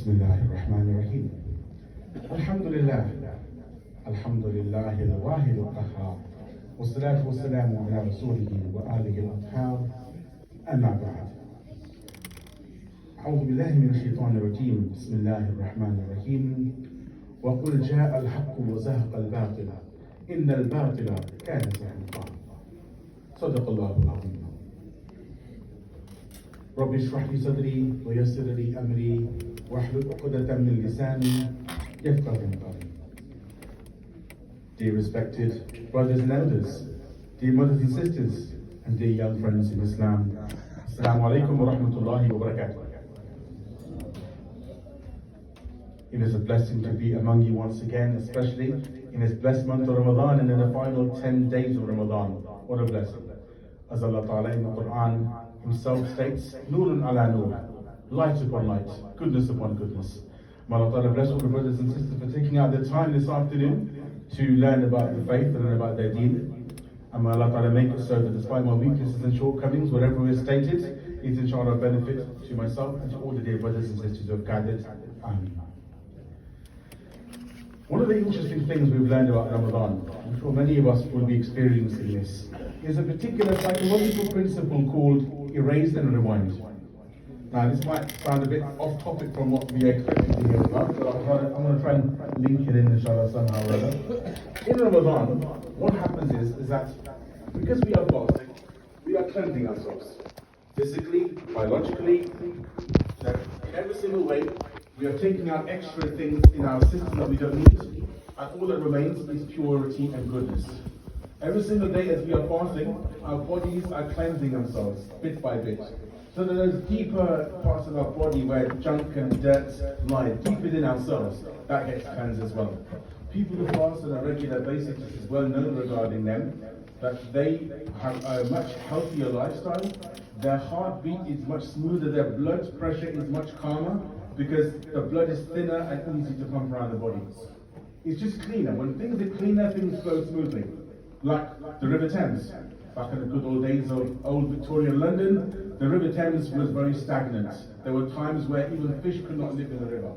بسم الله الرحمن الرحيم الحمد لله الواحد القهار والصلاة والسلام على رسوله وآله الأطهار أما بعد أعوذ بالله من الشيطان الرجيم بسم الله الرحمن الرحيم وقل جاء الحق وزهق الباطل إن الباطل كان زهوقا صدق الله العظيم رب اشرح لي صدري ويسر لي أمري واحلل عقدة من لساني يفقهوا قولي. Dear respected brothers and elders, dear mothers and sisters, and dear young friends in Islam, Assalamu alaikum wa rahmatullahi wa barakatuh. It is a blessing to be among you once again, especially in this blessed month of Ramadan and in the final 10 days of Ramadan. What a blessing. As Allah Ta'ala in the Quran Himself states, Nurun ala nur, light upon light, goodness upon goodness. May Allah Ta'ala bless all the brothers and sisters for taking out their time this afternoon to learn about the faith and learn about their deen. And may Allah Ta'ala make it so that despite my weaknesses and shortcomings, whatever is stated is inshallah a benefit to myself and to all the dear brothers and sisters who have gathered. Ameen. One of the interesting things we've learned about Ramadan, I'm sure many of us will be experiencing this, is a particular psychological principle called erase and rewind. Now this might sound a bit off topic from what we are expecting to hear about, but I'm going to try and link it in inshallah somehow or other. In Ramadan, what happens is that because we are fasting, we are cleansing ourselves. Physically, biologically, in every single way, we are taking out extra things in our system that we don't need, and all that remains is purity and goodness. Every single day as we are fasting, our bodies are cleansing themselves bit by bit. So that those deeper parts of our body where junk and dirt lie deep within ourselves, that gets cleansed as well. People who fast on a regular basis, it is well known regarding them that they have a much healthier lifestyle, their heartbeat is much smoother, their blood pressure is much calmer, because the blood is thinner and easy to pump around the body. It's just cleaner. When things are cleaner, things flow smoothly. Like the River Thames. Back in the good old days of old Victorian London, the River Thames was very stagnant. There were times where even fish could not live in the river.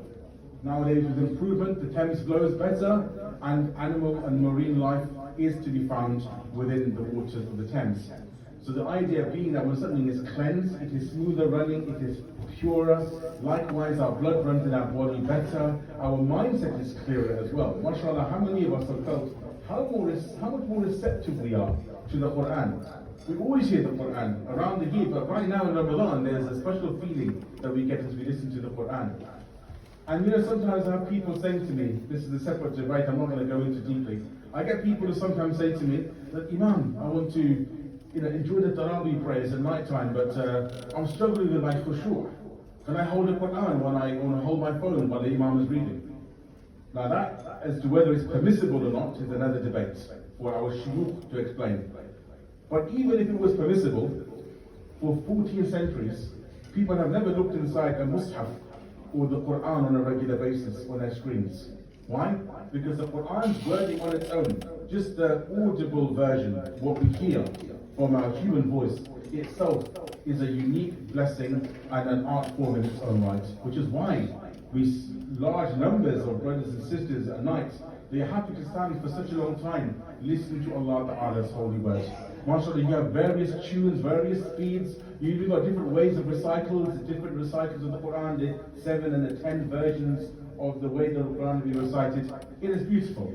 Nowadays with improvement, the Thames flows better and animal and marine life is to be found within the waters of the Thames. So the idea being that when something is cleansed, it is smoother running, it is purer. Likewise, our blood runs in our body better. Our mindset is clearer as well. MashaAllah, how many of us have felt how much more receptive we are to the Quran? We always hear the Quran around the year, but right now in Ramadan, there's a special feeling that we get as we listen to the Quran. And sometimes I have people saying to me, this is a separate debate, I'm not going to go into deeply. I get people who sometimes say to me that, Imam, I want to enjoy the Taraweeh prayers at night time, but I'm struggling with my khushu'. Can I hold the Quran when I want to hold my phone while the Imam is reading? Now that, as to whether it's permissible or not, is another debate for our sheikh to explain. But even if it was permissible, for 14 centuries, people have never looked inside a mushaf or the Quran on a regular basis on their screens. Why? Because the Quran's wording on its own, just the audible version, what we hear from our human voice, itself is a unique blessing and an art form in its own right, which is why large numbers of brothers and sisters at night, they are happy to stand for such a long time listening to Allah Ta'ala's holy words. MashaAllah, you have various tunes, various speeds, you've even got different ways of recitals, different recitals of the Quran, the 7 and the 10 versions of the way the Quran will be recited. It is beautiful.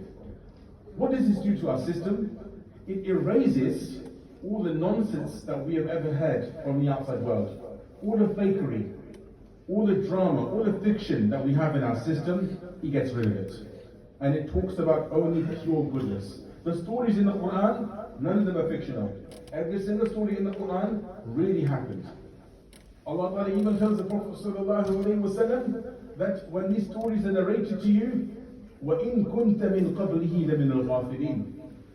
What does this do to our system? It erases all the nonsense that we have ever heard from the outside world, all the fakery, all the drama, all the fiction that we have in our system. It gets rid of it. And it talks about only pure goodness. The stories in the Quran, none of them are fictional. Every single story in the Quran really happened. Allah Ta'ala even tells the Prophet ﷺ that when these stories are narrated to you, وَإِن كُنْتَ مِن قَبْلِهِ لَمِنَ الْغَافِلِينَ,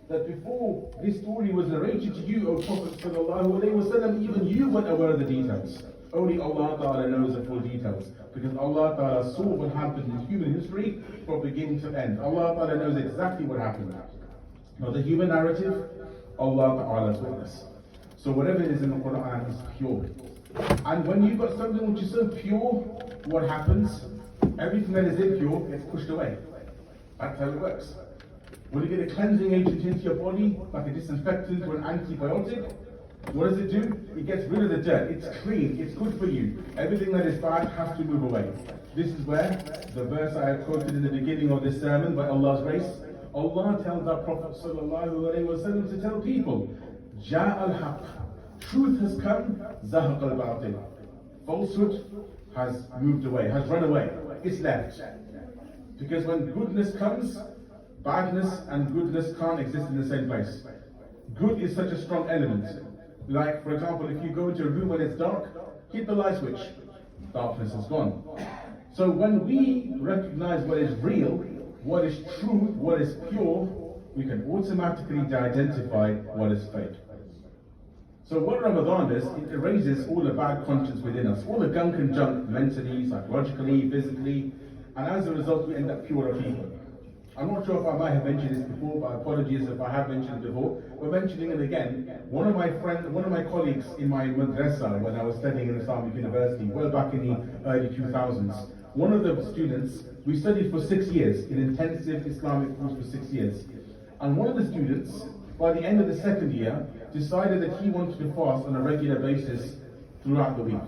that before this story was narrated to you, O Prophet ﷺ, even you weren't aware of the details. Only Allah Ta'ala knows the full details, because Allah Ta'ala saw what happened in human history from beginning to end. Allah Ta'ala knows exactly what happened. Now the human narrative, Allah Ta'ala's witness. So whatever is in the Quran is pure. And when you've got something which is so pure, what happens? everything that is impure gets pushed away. That's how it works. When you get a cleansing agent into your body, like a disinfectant or an antibiotic, what does it do? It gets rid of the dirt. It's clean. It's good for you. Everything that is bad has to move away. This is where the verse I have quoted in the beginning of this sermon, by Allah's grace, Allah tells our Prophet ﷺ to tell people, Ja al-haq, truth has come, zahaq al-batil. Falsehood has moved away, has run away. It's left. Because when goodness comes, badness and goodness can't exist in the same place. Good is such a strong element. Like, for example, if you go into a room when it's dark, hit the light switch. Darkness is gone. So when we recognize what is real, what is true, what is pure, we can automatically identify what is fake. So what Ramadan does, it erases all the bad conscience within us, all the gunk and junk, mentally, psychologically, physically, and as a result we end up purer people. I'm not sure if I might have mentioned this before, but apologies if I have mentioned it before. But mentioning it again, one of my colleagues in my madrasa when I was studying in Islamic University, well back in the early 2000s, one of the students, we studied for 6 years, in intensive Islamic course for 6 years. And one of the students, by the end of the second year, decided that he wanted to fast on a regular basis throughout the week.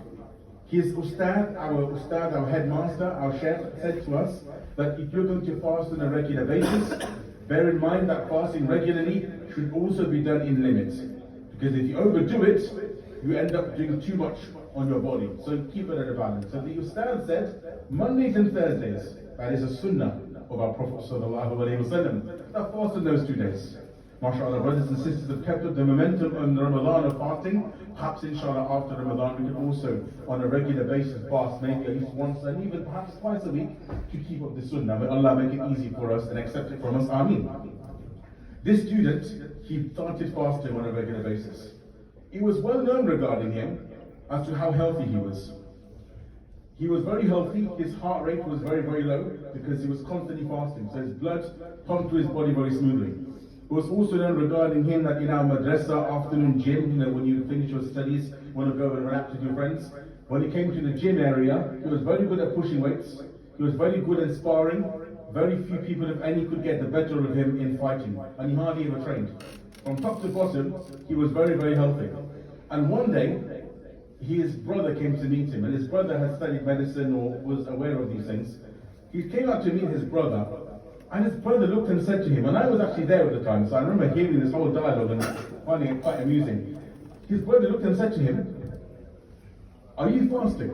His ustad, our headmaster, our sheikh, said to us that if you're going to fast on a regular basis, bear in mind that fasting regularly should also be done in limits. Because if you overdo it, you end up doing too much on your body. So keep it at a balance. So the ustad said, Mondays and Thursdays, that is a sunnah of our Prophet ﷺ, that fast on those 2 days. MashaAllah, brothers and sisters have kept up the momentum on Ramadan of fasting. Perhaps inshallah after Ramadan we can also on a regular basis fast, maybe at least once and even perhaps twice a week to keep up the sunnah. May Allah make it easy for us and accept it from us. Ameen. This student, he started fasting on a regular basis. It was well known regarding him as to how healthy he was. He was very healthy, his heart rate was very, very low because he was constantly fasting. So his blood pumped to his body very smoothly. It was also known regarding him that in our madrasa afternoon gym, when you finish your studies, you want to go and relax with your friends. When he came to the gym area, he was very good at pushing weights. He was very good at sparring. Very few people, if any, could get the better of him in fighting. And he hardly ever trained. From top to bottom, he was very, very healthy. And one day, his brother came to meet him. And his brother had studied medicine or was aware of these things. He came out to meet his brother. And his brother looked and said to him, and I was actually there at the time, so I remember hearing this whole dialogue and finding it quite amusing. His brother looked and said to him, "Are you fasting?"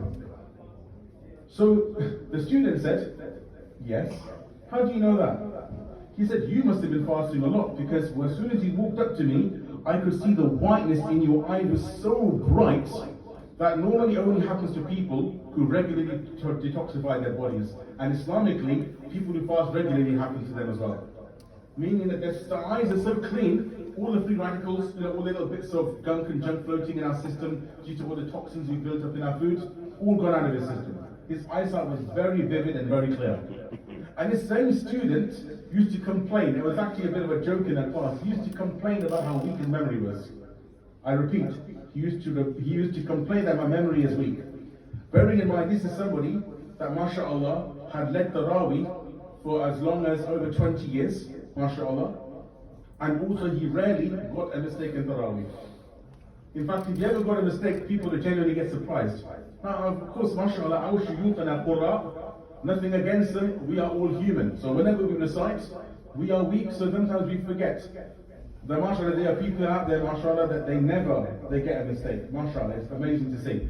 So the student said, "Yes." "How do you know that?" He said, "You must have been fasting a lot, because as soon as you walked up to me, I could see the whiteness in your eye was so bright that normally only happens to people who regularly detoxify their bodies. And Islamically, people who fast regularly happens to them as well. Meaning that their eyes are so clean, all the free radicals, all the little bits of gunk and junk floating in our system due to all the toxins we built up in our foods, all gone out of his system. His eyesight was very vivid and very clear. And this same student used to complain, it was actually a bit of a joke in that class, he used to complain about how weak his memory was. I repeat, he used to complain that my memory is weak. Bearing in mind, this is somebody that, mashallah, had led Taraweeh for as long as over 20 years, mashallah, and also he rarely got a mistake in Taraweeh. In fact, if he ever got a mistake, people would generally get surprised. Now, of course, mashallah, our shuyukh and our qurra, nothing against them, we are all human. So whenever we recite, we are weak, so sometimes we forget. But mashallah, there are people out there, mashallah, that they get a mistake. Mashallah, it's amazing to see.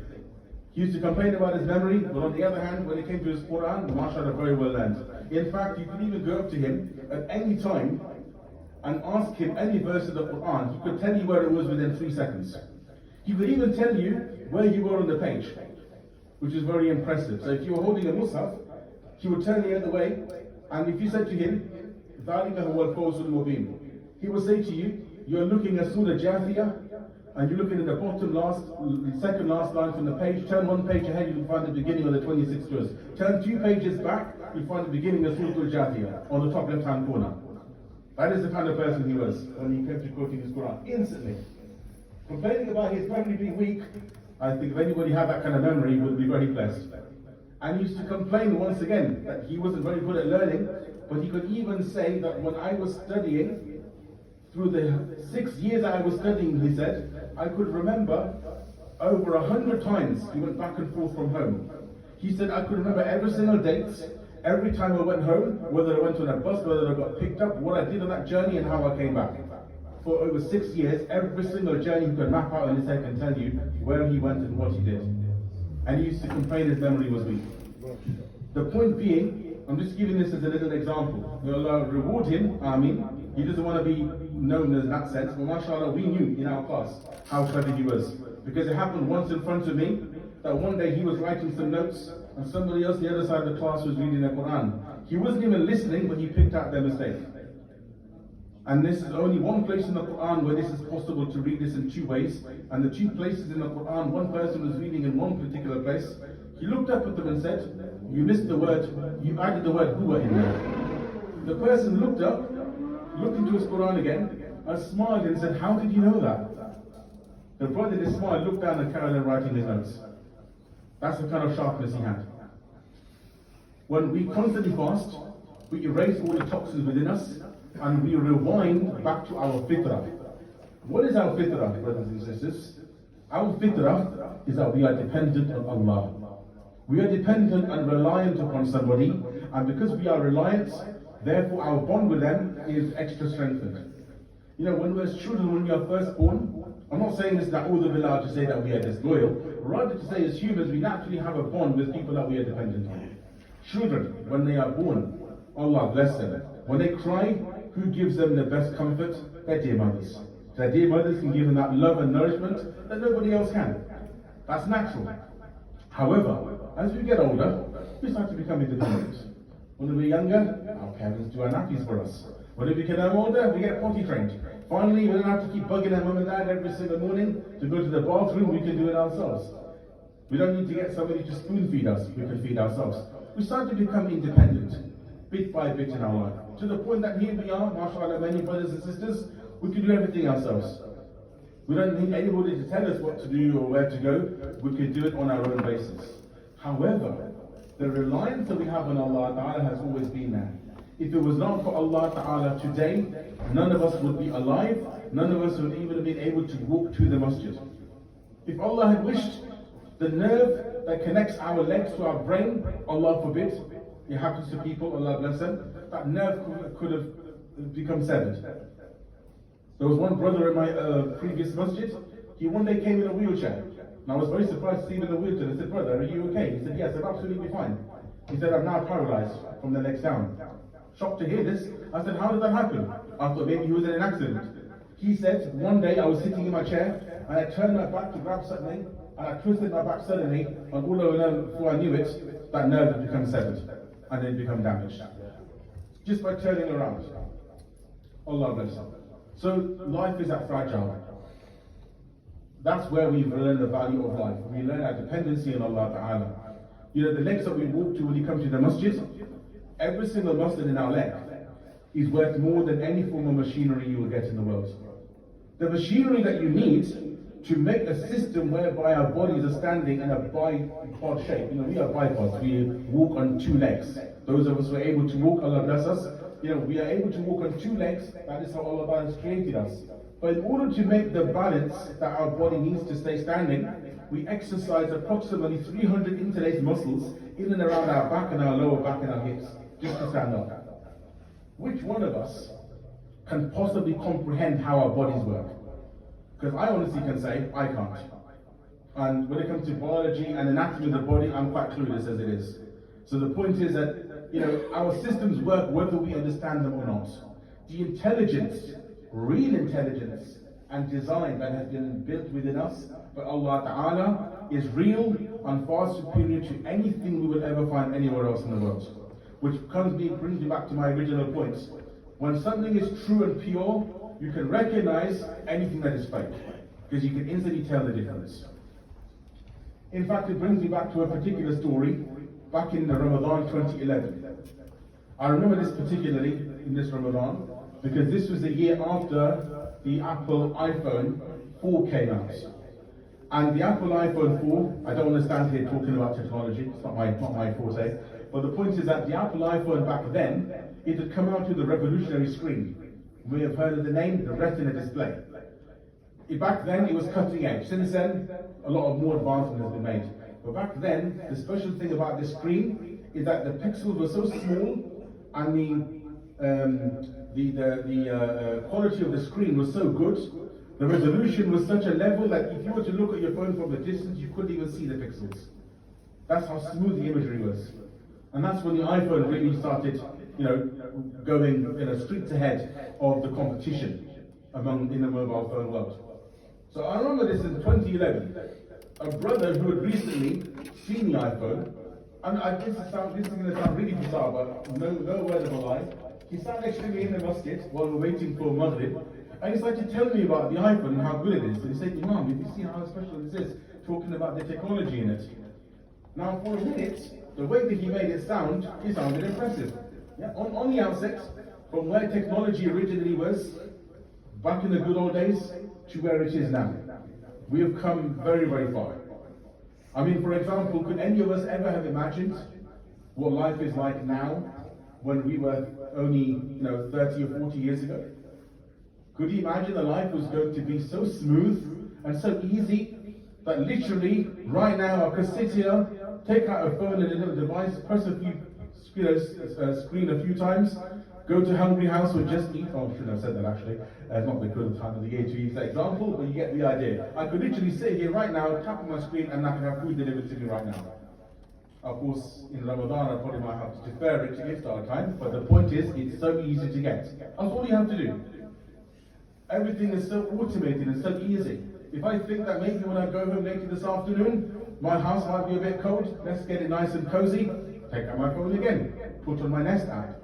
He used to complain about his memory, but on the other hand, when it came to his Quran, mashallah, very well learned. In fact, you could even go up to him at any time and ask him any verse of the Quran. He could tell you where it was within 3 seconds. He could even tell you where you were on the page, which is very impressive. So if you were holding a mushaf, he would turn the other way, and if you said to him, ذَلِكَ هُوَ الْفَوْزُ الْمُبِينُ, he will say to you, you're looking at Surah Jathiyah, and you're looking at the second last line from the page. Turn one page ahead, you'll find the beginning of the 26th verse. Turn 2 pages back, you'll find the beginning of Surah Jathiyah on the top left-hand corner. That is the kind of person he was when he came to quoting his Quran. Instantly. Complaining about his memory being weak, I think if anybody had that kind of memory, he would be very blessed. And he used to complain once again that he wasn't very good at learning, but he could even say that when I was studying, through the 6 years I was studying, he said, I could remember over 100 times he went back and forth from home. He said I could remember every single date, every time I went home, whether I went on a bus, whether I got picked up, what I did on that journey and how I came back. For over 6 years, every single journey he could map out in his head and tell you where he went and what he did. And he used to complain his memory was weak. The point being, I'm just giving this as a little example. May Allah reward him, Ameen. He doesn't want to be known as that sense, but mashallah, we knew in our class how clever he was. Because it happened once in front of me, that one day he was writing some notes, and somebody else the other side of the class was reading the Quran. He wasn't even listening, but he picked out their mistake. And this is only one place in the Quran where this is possible to read this in two ways. And the two places in the Quran, one person was reading in one particular place. He looked up at them and said, you missed the word, you added the word huwa in there. The person looked up, looked into his Quran again, and smiled and said, how did you know that? The brother just smiled, looked down and carried on writing his notes. That's the kind of sharpness he had. When we constantly fast, we erase all the toxins within us, and we rewind back to our fitrah. What is our fitrah, brothers and sisters? Our fitrah is that we are dependent on Allah. We are dependent and reliant upon somebody, and because we are reliant, therefore our bond with them is extra strengthened. You know, when we're children, when we are first born, I'm not saying this na'udhu billah to say that we are disloyal, rather to say as humans we naturally have a bond with people that we are dependent on. Children, when they are born, Allah bless them. When they cry, who gives them the best comfort? Their dear mothers. Their dear mothers can give them that love and nourishment that nobody else can. That's natural. However, as we get older, we start to become independent. When we're younger, our parents do our nappies for us. When we become older, we get potty trained. Finally, we don't have to keep bugging our mum and dad every single morning to go to the bathroom, we can do it ourselves. We don't need to get somebody to spoon feed us, we can feed ourselves. We start to become independent, bit by bit in our life. To the point that here we are, mashallah, many brothers and sisters, we can do everything ourselves. We don't need anybody to tell us what to do or where to go, we can do it on our own basis. However, the reliance that we have on Allah Ta'ala has always been there. If it was not for Allah Ta'ala today, none of us would be alive, none of us would even have been able to walk to the masjid. If Allah had wished, the nerve that connects our legs to our brain, Allah forbid, it happens to people, Allah bless them, that nerve could have become severed. There was one brother in my previous masjid, he one day came in a wheelchair. And I was very surprised to see him in a wheelchair. I said, brother, are you okay? He said, yes, I'm absolutely fine. He said, I'm now paralyzed from the legs down. Shocked to hear this. I said, how did that happen? I thought maybe he was in an accident. He said, one day I was sitting in my chair, and I turned my back to grab something, and I twisted my back suddenly, and all over before I knew it, that nerve had become severed, and it had become damaged. Just by turning around. Allah bless him. So life is that fragile. That's where we learn the value of life. We learn our dependency on Allah Ta'ala. You know, the legs that we walk to when you come to the masjid, every single muscle in our leg is worth more than any form of machinery you will get in the world. The machinery that you need to make a system whereby our bodies are standing in a bipod shape. You know, we are bipods. We walk on two legs. Those of us who are able to walk, Allah bless us. You know, we are able to walk on two legs. That is how Allah has created us. But in order to make the balance that our body needs to stay standing, we exercise approximately 300 interlaced muscles in and around our back and our lower back and our hips, just to stand up. Which one of us can possibly comprehend how our bodies work? Because I honestly can say, I can't. And when it comes to biology and anatomy of the body, I'm quite clueless as it is. So the point is that, you know, our systems work whether we understand them or not. The intelligence, real intelligence and design that has been built within us by Allah Ta'ala is real and far superior to anything we will ever find anywhere else in the world. Which brings me back to my original point. When something is true and pure, you can recognize anything that is fake, because you can instantly tell the difference. In fact, it brings me back to a particular story back in the Ramadan 2011. I remember this particularly in this Ramadan because this was the year after the Apple iPhone 4 came out. And the Apple iPhone 4, I don't understand here talking about technology, it's not my forte, but the point is that the Apple iPhone back then, it had come out with a revolutionary screen. We have heard of the name, the Retina display. Back then, it was cutting edge. Since then, a lot of more advancement has been made. But back then, the special thing about this screen is that the pixels were so small, and the quality of the screen was so good. The resolution was such a level that if you were to look at your phone from a distance, you couldn't even see the pixels. That's how smooth the imagery was. And that's when the iPhone really started, going, streets ahead of the competition in the mobile phone world. So I remember this in 2011. A brother who had recently seen the iPhone, and this is going to sound really bizarre, but no word of a lie. He sat next to me in the mosque while we were waiting for Maghrib, and he started to tell me about the iPhone and how good it is. And he said, Imam, if you see how special this is, talking about the technology in it. Now, for a minute, the way that he made it sound, it sounded impressive. Yeah? On the outset, from where technology originally was, back in the good old days, to where it is now. We have come very, very far. I mean, for example, could any of us ever have imagined what life is like now when we were only, 30 or 40 years ago? Could you imagine that life was going to be so smooth and so easy that literally right now I could sit here, take out a phone and a little device, press a few, screen a few times, go to Hungry House or Just Eat. Oh, I shouldn't have said that actually. It's not the good time of the year to use that example, but you get the idea. I could literally sit here right now, tap on my screen, and I can have food delivered to me right now. Of course, in Ramadan, I probably might have to defer it to iftar time, but the point is, it's so easy to get. That's all you have to do. Everything is so automated and so easy. If I think that maybe when I go home later this afternoon, my house might be a bit cold, let's get it nice and cozy, take out my phone again, put on my Nest app,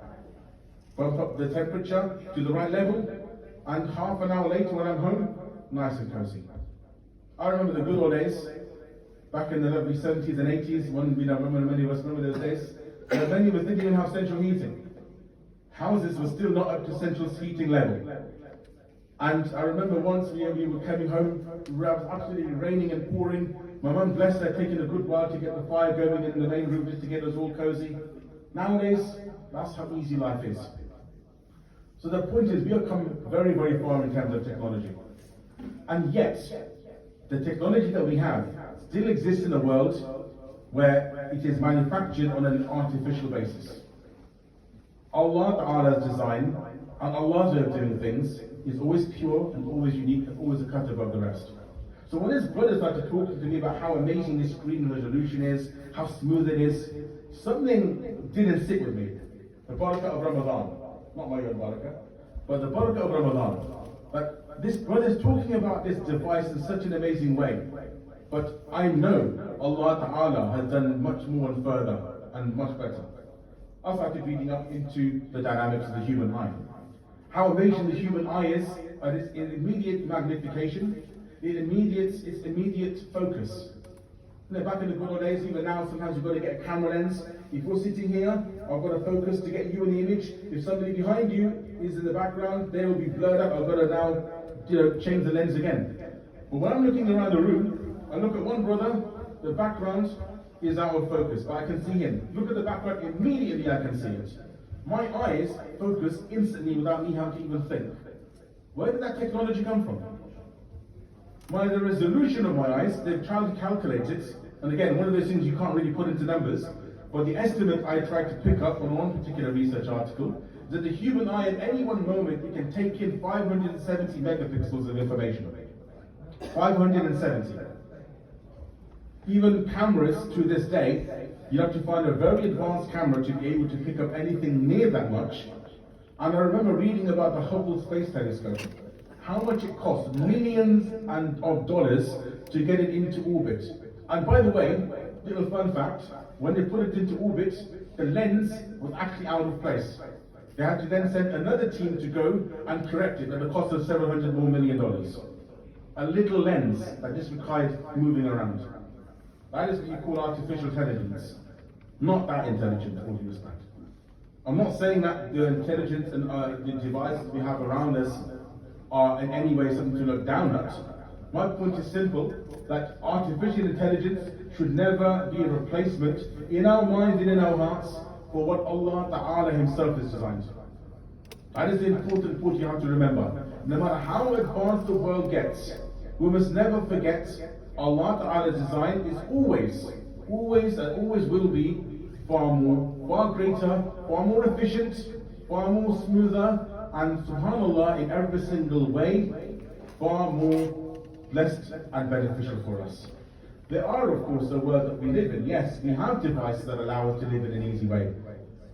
bump up the temperature to the right level, and half an hour later when I'm home, nice and cozy. I remember the good old days, back in the lovely 70s and 80s, when many of us remember those days, many of us didn't even have central heating. Houses were still not up to central heating level. And I remember once we were coming home, it was absolutely raining and pouring. My mum, bless her, taking a good while to get the fire going in the main room just to get us all cozy. Nowadays, that's how easy life is. So the point is, we have come very, very far in terms of technology. And yet, the technology that we have still exists in a world where it is manufactured on an artificial basis. Allah Ta'ala's design and Allah's way of doing things is always pure and always unique and always a cut above the rest. So when his brother started talking to me about how amazing this screen resolution is, how smooth it is, something didn't sit with me. The barakah of Ramadan, not my own barakah, but the barakah of Ramadan. But this brother is talking about this device in such an amazing way. But I know Allah Ta'ala has done much more and further and much better. I started reading up into the dynamics of the human eye. How amazing the human eye is at its immediate magnification, its immediate focus. Back in the good old days, even now, sometimes you've got to get a camera lens. If you're sitting here, I've got to focus to get you in the image. If somebody behind you is in the background, they will be blurred up. I've got to now change the lens again. But when I'm looking around the room, I look at one brother, the background is out of focus, but I can see him. Look at the background, immediately I can see it. My eyes focus instantly without me having to even think. Where did that technology come from? The resolution of my eyes, they've tried to calculate it, and again, one of those things you can't really put into numbers, but the estimate I tried to pick up on one particular research article is that the human eye at any one moment, it can take in 570 megapixels of information. 570. Even cameras to this day, you have to find a very advanced camera to be able to pick up anything near that much. And I remember reading about the Hubble Space Telescope, how much it cost, millions of dollars to get it into orbit. And by the way, little fun fact, when they put it into orbit, the lens was actually out of place. They had to then send another team to go and correct it at the cost of several $100 more million. A little lens that just required moving around. That is what you call artificial intelligence. Not that intelligent, with all due respect. I'm not saying that the intelligence and the devices we have around us are in any way something to look down at, My point is simple, that artificial intelligence should never be a replacement in our minds and in our hearts for what Allah Ta'ala Himself has designed. That is the important point you have to remember. No matter how advanced the world gets, we must never forget Allah Ta'ala's design is always and always will be far greater, far more efficient, far more smoother, and subhanAllah, in every single way, far more blessed and beneficial for us. There are, of course, the world that we live in. Yes, we have devices that allow us to live in an easy way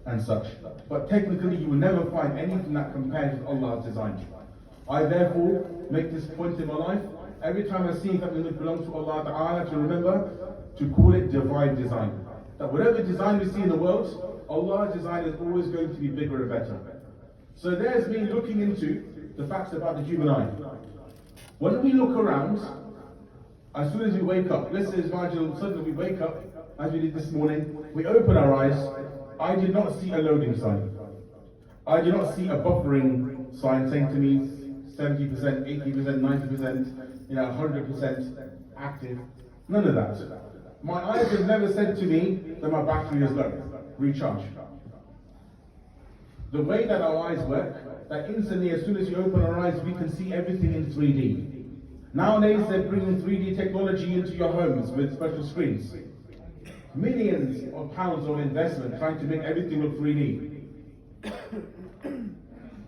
and such. But technically, you will never find anything that compares with Allah's design. I therefore make this point in my life. Every time I see something that belongs to Allah Ta'ala, to remember to call it divine design. That whatever design we see in the world, Allah's design is always going to be bigger and better. So there's me looking into the facts about the human eye. When we look around, as soon as we wake up, let's say suddenly we wake up, as we did this morning, we open our eyes, I did not see a loading sign. I did not see a buffering sign saying to me 70%, 80%, 90%, 100% active. None of that. My eyes have never said to me that my battery is low. Recharge. The way that our eyes work, that instantly as soon as you open our eyes, we can see everything in 3D. Nowadays they're bringing 3D technology into your homes with special screens. Millions of pounds of investment trying to make everything look 3D.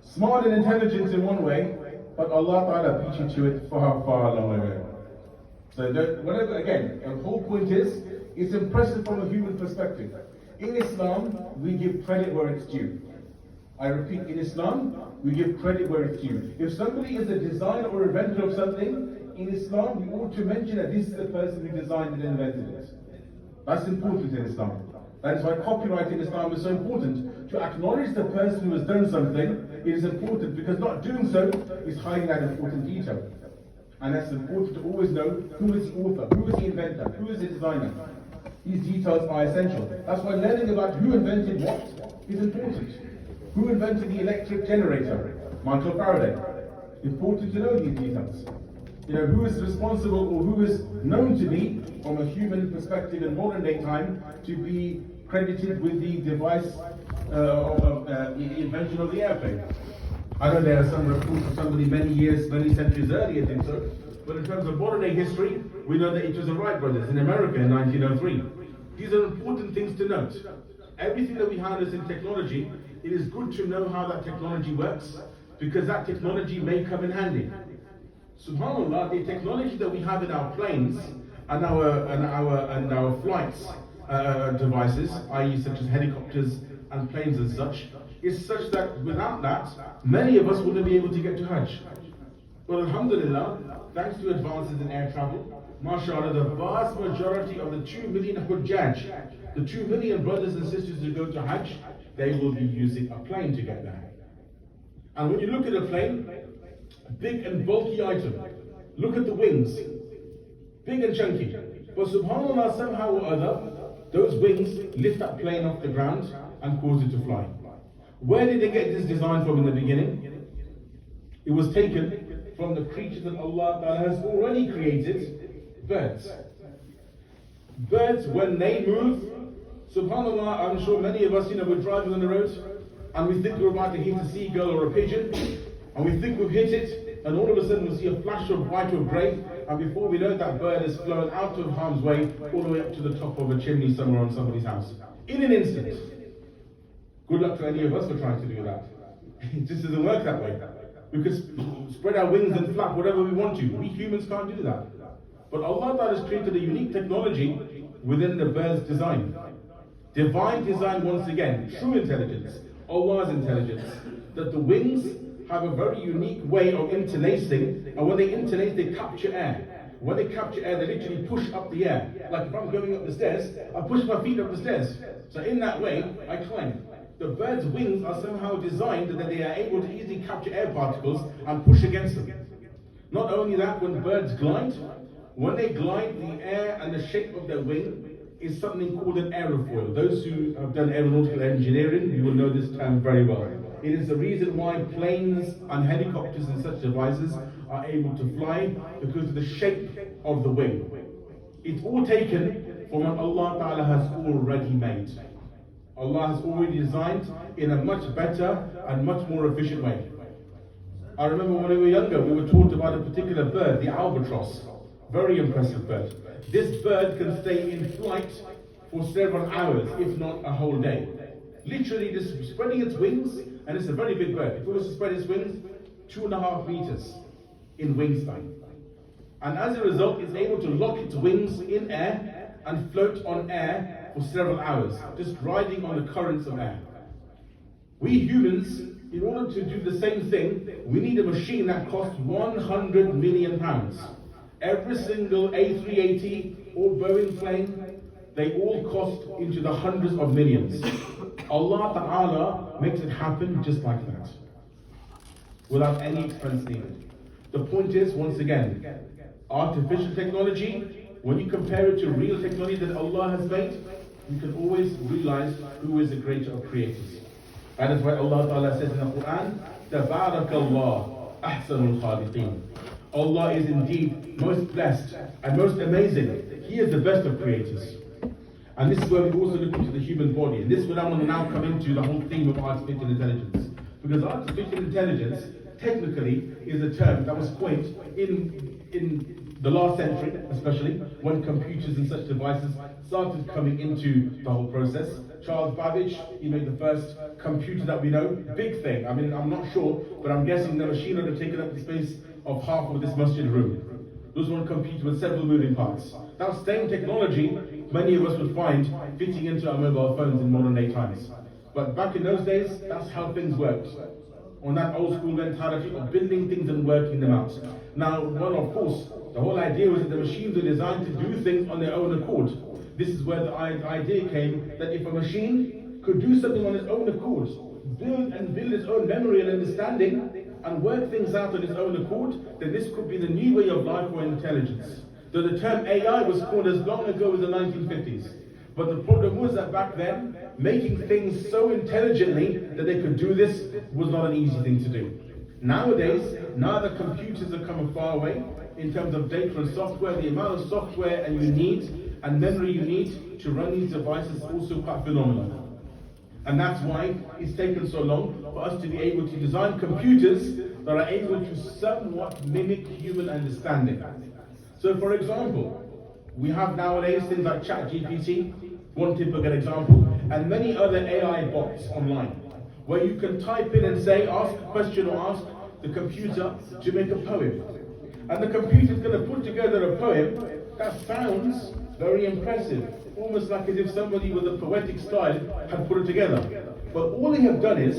Smart and intelligent in one way, but Allah Ta'ala beat you to it far, far long ago. So whatever, again, the whole point is, it's impressive from a human perspective. In Islam, we give credit where it's due. I repeat, in Islam, we give credit where it's due. If somebody is a designer or inventor of something, in Islam, we ought to mention that this is the person who designed and invented it. That's important in Islam. That is why copyright in Islam is so important. To acknowledge the person who has done something, it is important, because not doing so is hiding that important detail. And that's important to always know who is the author, who is the inventor, who is the designer. These details are essential. That's why learning about who invented what is important. Who invented the electric generator? Michael Faraday. Important to know these details. Who is responsible or who is known to be, from a human perspective in modern day time, to be credited with the device of the invention of the airplane. I know there are some reports of somebody many centuries earlier did so, but in terms of modern day history, we know that it was the Wright brothers in America in 1903. These are important things to note. Everything that we harness in technology, it is good to know how that technology works, because that technology may come in handy. SubhanAllah, the technology that we have in our planes and our flights devices, i.e. such as helicopters and planes and such, is such that without that, many of us wouldn't be able to get to Hajj. But alhamdulillah, thanks to advances in air travel, mashallah, the vast majority of the 2 million Hujjaj, the 2 million brothers and sisters who go to Hajj, they will be using a plane to get there. And when you look at a plane, big and bulky item, look at the wings, big and chunky. But subhanAllah, somehow or other, those wings lift that plane off the ground and cause it to fly. Where did they get this design from in the beginning? It was taken from the creatures that Allah Ta'ala has already created, birds. Birds, when they move, subhanAllah, I'm sure many of us, we're driving on the road and we think we're about to hit a seagull or a pigeon, and we think we've hit it, and all of a sudden we see a flash of white or grey, and before we know it, that bird has flown out of harm's way all the way up to the top of a chimney somewhere on somebody's house. In an instant. Good luck to any of us for trying to do that. It just doesn't work that way. We could spread our wings and flap whatever we want to. We humans can't do that. But Allah Ta'ala has created a unique technology within the bird's design. Divine design once again, true intelligence, Allah's intelligence, that the wings have a very unique way of interlacing, and when they interlace, they capture air. When they capture air, they literally push up the air. Like if I'm going up the stairs, I push my feet up the stairs. So in that way, I climb. The bird's wings are somehow designed that they are able to easily capture air particles and push against them. Not only that, when birds glide, when they glide, the air and the shape of their wing is something called an aerofoil. Those who have done aeronautical engineering, you will know this term very well. It is the reason why planes and helicopters and such devices are able to fly, because of the shape of the wing. It's all taken from what Allah Ta'ala has already made. Allah has already designed in a much better and much more efficient way. I remember when we were younger, we were taught about a particular bird, the albatross. Very impressive bird. This bird can stay in flight for several hours, if not a whole day. Literally just spreading its wings, and it's a very big bird. If it was to spread its wings, 2.5 meters in wingspan. And as a result, it's able to lock its wings in air and float on air for several hours, just riding on the currents of air. We humans, in order to do the same thing, we need a machine that costs £100 million. Every single A380 or Boeing plane, they all cost into the hundreds of millions. Allah Ta'ala makes it happen just like that, without any expense needed. The point is, once again, artificial technology, when you compare it to real technology that Allah has made, you can always realize who is the greater of creators. That is why Allah Ta'ala says in the Quran, Tabarakallah ahsanul khaliqeen. Allah is indeed most blessed and most amazing. He is the best of creators. And this is where we also look into the human body. And this is what I want to now come into the whole theme of artificial intelligence. Because artificial intelligence technically is a term that was coined in the last century, especially when computers and such devices started coming into the whole process. Charles Babbage, he made the first computer that we know. Big thing. I mean, I'm not sure, but I'm guessing the machine would have taken up the space of half of this masjid room. Those one computer with several moving parts. That same technology, many of us would find fitting into our mobile phones in modern day times. But back in those days, that's how things worked. On that old school mentality of building things and working them out. Now, well, of course, the whole idea was that the machines were designed to do things on their own accord. This is where the idea came that if a machine could do something on its own accord, build its own memory and understanding, and work things out on its own accord, then this could be the new way of life or intelligence. So the term AI was called as long ago as the 1950s. But the problem was that back then, making things so intelligently that they could do this was not an easy thing to do. Nowadays, now that computers have come a far way in terms of data and software, the amount of software and you need and memory you need to run these devices is also quite phenomenal. And that's why it's taken so long for us to be able to design computers that are able to somewhat mimic human understanding. So for example, we have nowadays things like ChatGPT, one typical example, and many other AI bots online, where you can type in and say, ask a question or ask the computer to make a poem. And the computer is going to put together a poem that sounds very impressive, almost like as if somebody with a poetic style had put it together. But all they have done is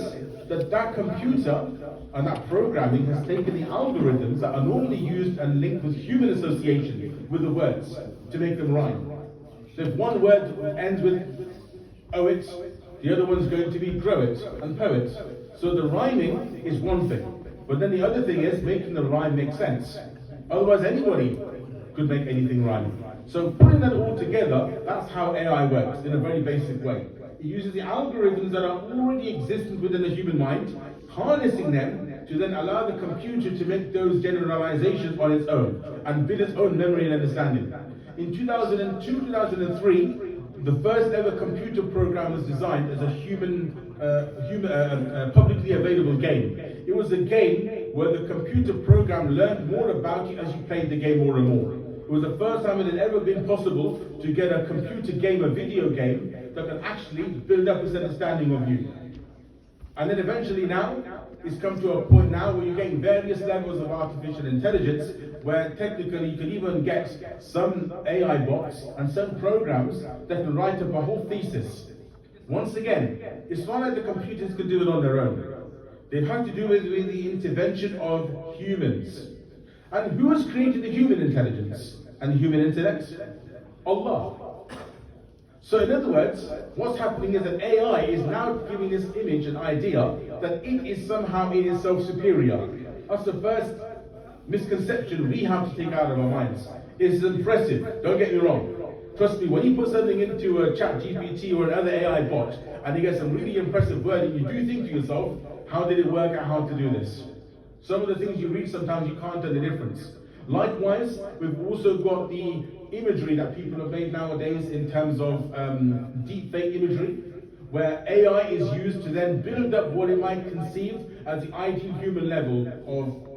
that computer and that programming has taken the algorithms that are normally used and linked with human association with the words to make them rhyme. So if one word ends with oet, the other one's going to be groet and poet. So the rhyming is one thing, but then the other thing is making the rhyme make sense. Otherwise anybody could make anything rhyme. So putting that all together, that's how AI works in a very basic way. It uses the algorithms that are already existent within the human mind, harnessing them to then allow the computer to make those generalizations on its own and build its own memory and understanding. In 2002, 2003, the first ever computer program was designed as a publicly available game. It was a game where the computer program learned more about you as you played the game more and more. It was the first time it had ever been possible to get a computer game, a video game, that can actually build up its understanding of you. And then eventually now, it's come to a point now where you're getting various levels of artificial intelligence, where technically you can even get some AI bots and some programs that can write up a whole thesis. Once again, it's not like the computers can do it on their own. They've had to do it with the intervention of humans. And who has created the human intelligence and the human intellect? Allah. So in other words, what's happening is that AI is now giving this image an idea that it is somehow in itself superior. That's the first misconception we have to take out of our minds. It's impressive, don't get me wrong. Trust me, when you put something into a ChatGPT or another AI bot and you get some really impressive wording, you do think to yourself, How did it work out how to do this? Some of the things you read, sometimes you can't tell the difference. Likewise, we've also got the imagery that people have made nowadays in terms of deep fake imagery, where AI is used to then build up what it might conceive as the ideal human level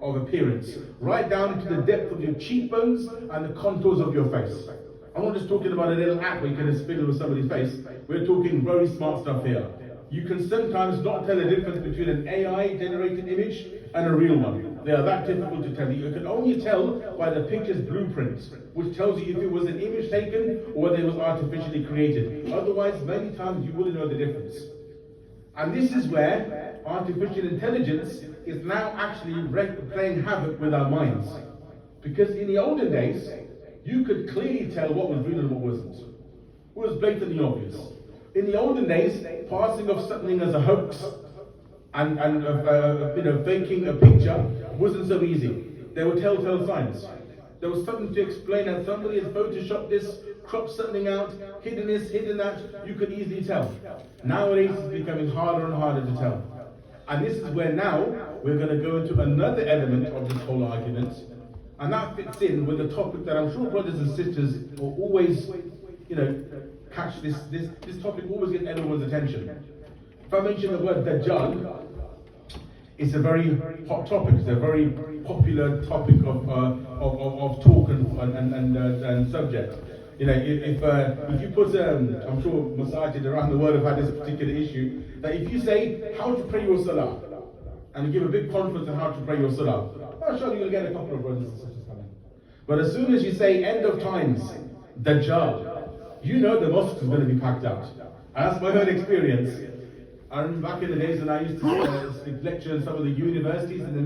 of appearance, right down to the depth of your cheekbones and the contours of your face. I'm not just talking about a little app where you can just fiddle with somebody's face. We're talking very smart stuff here. You can sometimes not tell the difference between an AI-generated image and a real one. They are that difficult to tell. You can only tell by the picture's blueprint, which tells you if it was an image taken or whether it was artificially created. Otherwise, many times you wouldn't know the difference. And this is where artificial intelligence is now actually playing havoc with our minds. Because in the olden days, you could clearly tell what was real and what wasn't. It was blatantly obvious. In the olden days, passing off something as a hoax and faking a picture wasn't so easy. There were telltale signs. There was something to explain that somebody has photoshopped this, cropped something out, hidden this, hidden that. You could easily tell. Nowadays, it's becoming harder and harder to tell. And this is where now we're going to go into another element of this whole argument, and that fits in with the topic that I'm sure brothers and sisters will always, catch this topic, always get everyone's attention. If I mention the word Dajjal, it's a very hot topic. It's a very popular topic of talk and subject. If you put, I'm sure masajid around the world have had this particular issue, that if you say how to pray your salah, and you give a big conference on how to pray your salah, I'm sure you'll get a couple of brothers and sisters coming. But as soon as you say end of times, Dajjal, you know the mosque is going to be packed out. And that's my own experience. I remember back in the days when I used to lecture in some of the universities in the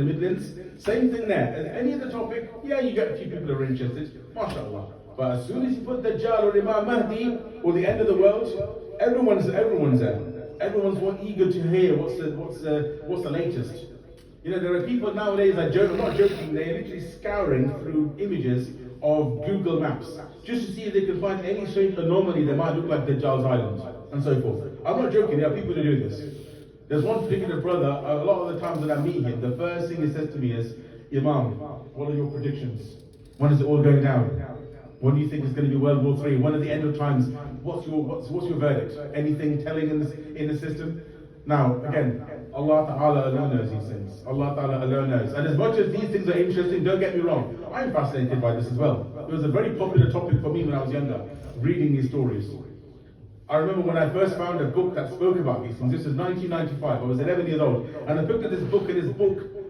Midlands. Same thing there. As any other topic, yeah, you get a few people who are interested, mashallah. But as soon as you put Dajjal or Imam Mahdi or the end of the world, everyone's there. Everyone's eager to hear what's the latest. There are people nowadays that I'm not joking, they're literally scouring through images of Google Maps just to see if they can find any strange anomaly that might look like Dajjal's Island and so forth. I'm not joking, there are people who do this. There's one particular brother, a lot of the times when I meet him, the first thing he says to me is, Imam, what are your predictions? When is it all going down? When do you think it's going to be World War III? When are the end of times? What's your verdict? Anything telling in the system? Now, again, Allah Ta'ala alone knows these things. Allah Ta'ala alone knows. And as much as these things are interesting, don't get me wrong, I'm fascinated by this as well. It was a very popular topic for me when I was younger, reading these stories. I remember when I first found a book that spoke about these things. This was 1995, I was 11 years old. And I picked up this book,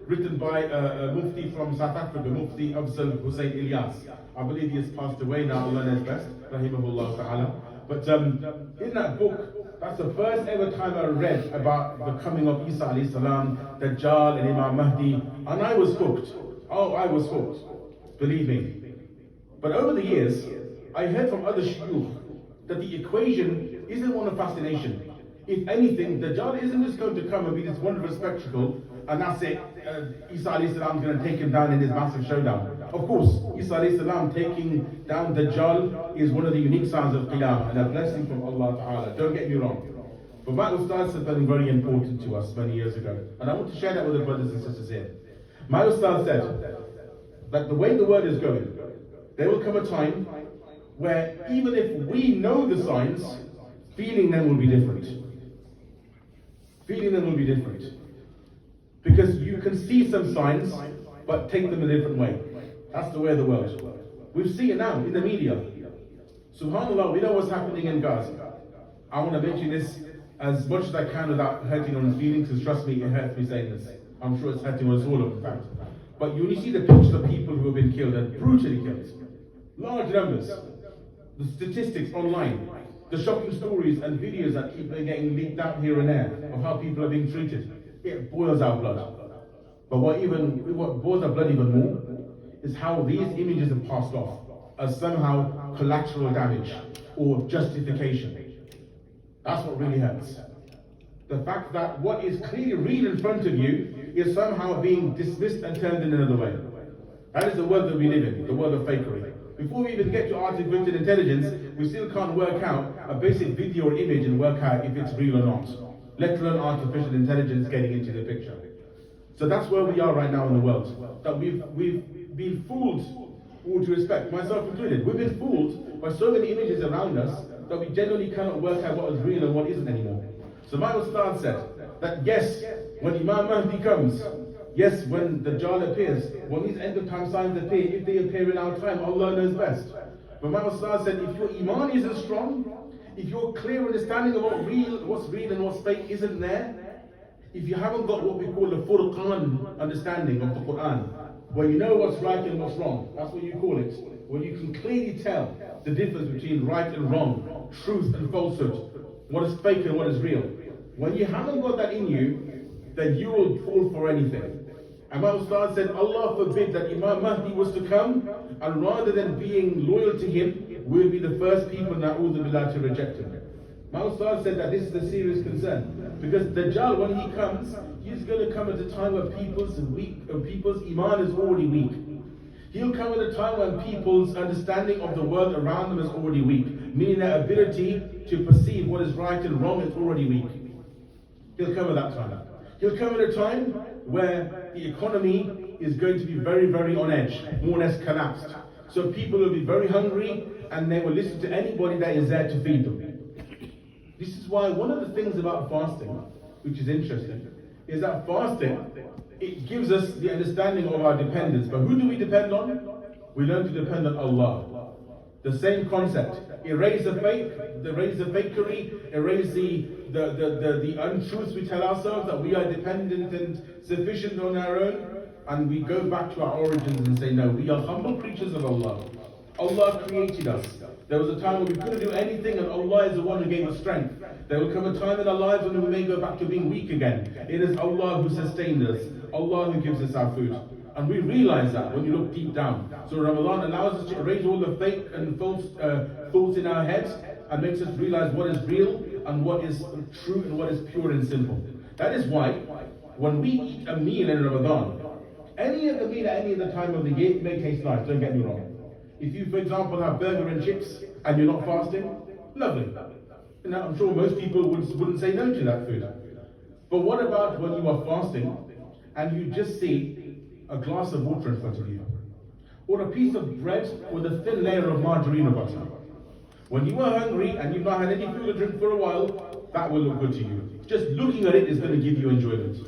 written by a Mufti from South Africa, Mufti Afzal Hussein Ilyas. I believe he has passed away now, Allah knows best, rahimahullah ta'ala. But in that book, that's the first ever time I read about the coming of Isa alayhi salam, Dajjal and Imam Mahdi, and I was hooked. Oh, I was hooked, believe me. But over the years, I heard from other sheikh that the equation isn't one of fascination. If anything, Dajjal isn't just going to come and be this wondrous spectacle, and that's it, Isa alayhi salam is going to take him down in his massive showdown. Of course, Isa alayhi salam taking down Dajjal is one of the unique signs of Qiyamah and a blessing from Allah Ta'ala, don't get me wrong. But my Ustad said something very important to us many years ago, and I want to share that with the brothers and sisters here. My Ustad said that the way the world is going, there will come a time where even if we know the signs, feeling them will be different. Feeling them will be different. Because you can see some signs, but take them a different way. That's the way of the world. We see it now in the media. SubhanAllah, we know what's happening in Gaza. I want to mention this as much as I can without hurting on his feelings, because trust me, it hurts me saying this. I'm sure it's hurting us all, in fact. But when you see the pictures of people who have been killed and brutally killed, large numbers, the statistics online, the shocking stories and videos that keep getting leaked out here and there of how people are being treated, it boils our blood. But what boils our blood even more is how these images are passed off as somehow collateral damage or justification. That's what really hurts. The fact that what is clearly real in front of you is somehow being dismissed and turned in another way. That is the world that we live in, the world of fakery. Before we even get to artificial intelligence, we still can't work out a basic video or image and work out if it's real or not, let alone artificial intelligence getting into the picture. So that's where we are right now in the world. That we've been fooled, all due respect, myself included. We've been fooled by so many images around us that we generally cannot work out what is real and what isn't anymore. So my Ustad said that yes, when Imam Mahdi comes, yes, when the Dajjal appears, when these end of time signs appear, if they appear in our time, Allah knows best. But my Ustad said, if your Iman isn't strong, if your clear understanding of what's real and what's fake isn't there, if you haven't got what we call the Furqan understanding of the Quran, where you know what's right and what's wrong, that's what you call it, where you can clearly tell the difference between right and wrong, truth and falsehood, what is fake and what is real. When you haven't got that in you, then you will fall for anything. And my Ustad said, Allah forbid that Imam Mahdi was to come, and rather than being loyal to him, we'll be the first people, na'udhu billah, to reject him. My Ustad said that this is a serious concern, because Dajjal, when he comes, he's going to come at a time where people's Iman is already weak. He'll come at a time when people's understanding of the world around them is already weak, meaning their ability to perceive what is right and wrong is already weak. He'll come at that time. He'll come at a time where the economy is going to be very, very on edge, more or less collapsed. So people will be very hungry and they will listen to anybody that is there to feed them. This is why one of the things about fasting, which is interesting, is that fasting, it gives us the understanding of our dependence. But who do we depend on? We learn to depend on Allah. The same concept. Erase the fake, erase the fakery, erase the untruths we tell ourselves that we are dependent and sufficient on our own, and we go back to our origins and say, no, we are humble creatures of Allah. Allah created us. There was a time when we couldn't do anything, and Allah is the one who gave us strength. There will come a time in our lives when we may go back to being weak again. It is Allah who sustained us, Allah who gives us our food. And we realize that when you look deep down. So Ramadan allows us to erase all the fake and false thoughts in our heads and makes us realize what is real and what is true and what is pure and simple. That is why when we eat a meal in Ramadan, any of the meal at any of the time of the year may taste nice, don't get me wrong. If you, for example, have burger and chips and you're not fasting, lovely. Now, I'm sure most people wouldn't say no to that food. But what about when you are fasting and you just see a glass of water in front of you, or a piece of bread with a thin layer of margarine or butter? When you are hungry and you've not had any food or drink for a while, that will look good to you. Just looking at it is going to give you enjoyment.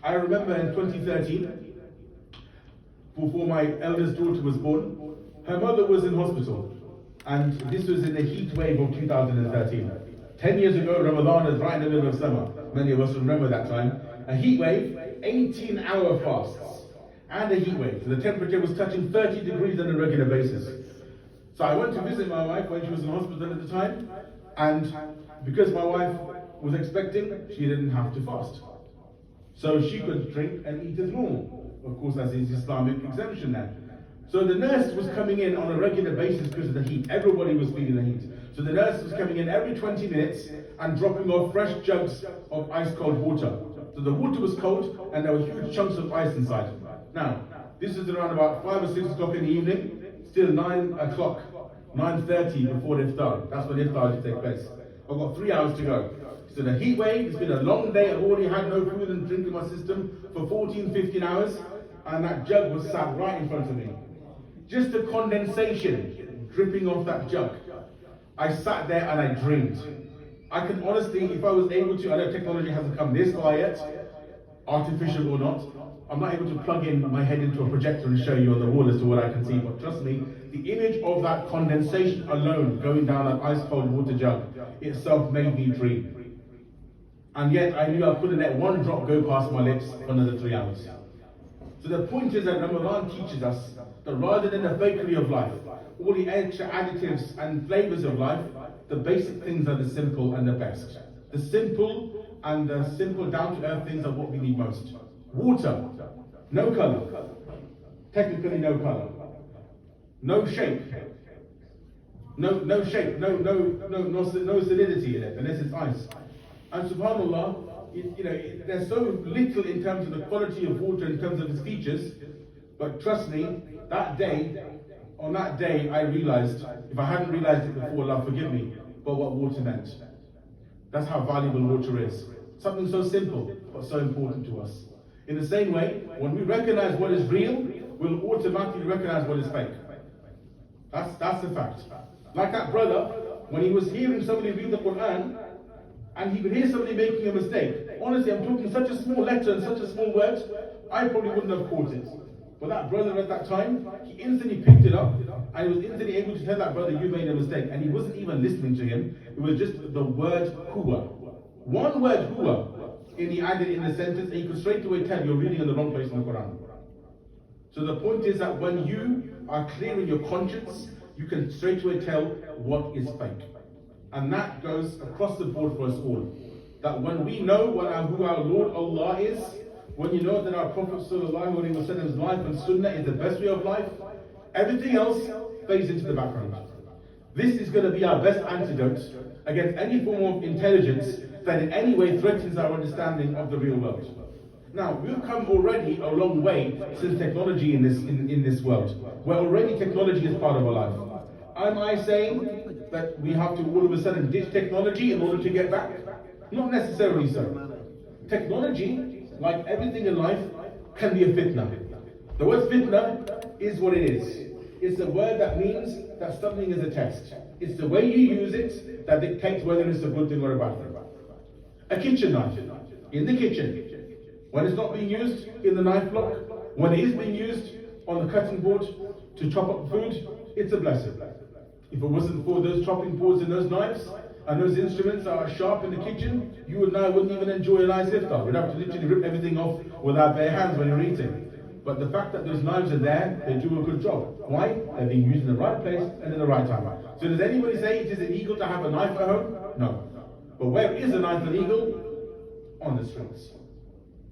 I remember in 2013, before my eldest daughter was born, her mother was in hospital, and this was in the heat wave of 2013. 10 years ago, Ramadan is right in the middle of summer. Many of us remember that time. A heat wave, 18-hour fasts, and a heat wave. So the temperature was touching 30 degrees on a regular basis. So I went to visit my wife when she was in hospital at the time, and because my wife was expecting, she didn't have to fast. So she could drink and eat as normal. Of course, that's his Islamic exemption now. So the nurse was coming in on a regular basis because of the heat. Everybody was feeling the heat. So the nurse was coming in every 20 minutes and dropping off fresh jugs of ice-cold water. So the water was cold and there were huge chunks of ice inside. Now, this is around about 5 or 6 o'clock in the evening, still 9 o'clock, 9:30 before iftar. That's when iftar should take place. I've got 3 hours to go. So the heat wave, it's been a long day. I've already had no food and drink in my system for 14, 15 hours. And that jug was sat right in front of me. Just the condensation dripping off that jug. I sat there and I dreamed. I can honestly, if I was able to, I know technology hasn't come this far yet, artificial or not, I'm not able to plug in my head into a projector and show you on the wall as to what I can see, but trust me, the image of that condensation alone going down that ice cold water jug itself made me dream. And yet I knew I couldn't let one drop go past my lips for another 3 hours. So the point is that Ramadan teaches us that rather than the fakery of life, all the extra additives and flavors of life, the basic things are the simple and the best. The simple and the simple down-to-earth things are what we need most. Water, no color. Technically no color. No shape. No shape, no solidity in it, unless it's ice. And subhanAllah, there's so little in terms of the quality of water, in terms of its features, but trust me, on that day I realized, if I hadn't realized it before, Allah forgive me, but what water meant. That's how valuable water is. Something so simple, but so important to us. In the same way, when we recognize what is real, we'll automatically recognize what is fake. That's the fact. Like that brother, when he was hearing somebody read the Quran, and he could hear somebody making a mistake. Honestly, I'm talking such a small letter and such a small word, I probably wouldn't have caught it. But that brother at that time, he instantly picked it up, and he was instantly able to tell that brother, you made a mistake. And he wasn't even listening to him, it was just the word huwa. One word huwa, and he added in the sentence, and he could straight away tell you're reading in the wrong place in the Quran. So the point is that when you are clear in your conscience, you can straight away tell what is fake. And that goes across the board for us all. That when we know who our Lord Allah is, when you know that our Prophet ﷺ's life and sunnah is the best way of life, everything else fades into the background. This is going to be our best antidote against any form of intelligence that in any way threatens our understanding of the real world. Now, we've come already a long way since technology in this world, where already technology is part of our life. Am I saying that we have to all of a sudden ditch technology in order to get back? Not necessarily so. Technology, like everything in life, can be a fitna. The word fitna is what it is. It's a word that means that something is a test. It's the way you use it that dictates whether it's a good thing or a bad thing. A kitchen knife, in the kitchen. When it's not being used in the knife block, when it is being used on the cutting board to chop up food, it's a blessing. If it wasn't for those chopping boards and those knives and those instruments that are sharp in the kitchen, you and I wouldn't even enjoy a nice iftar. We'd have to literally rip everything off with our bare hands when you're eating. But the fact that those knives are there, they do a good job. Why? They're being used in the right place and in the right time. So does anybody say it is illegal to have a knife at home? No. But where is a knife illegal? On the streets.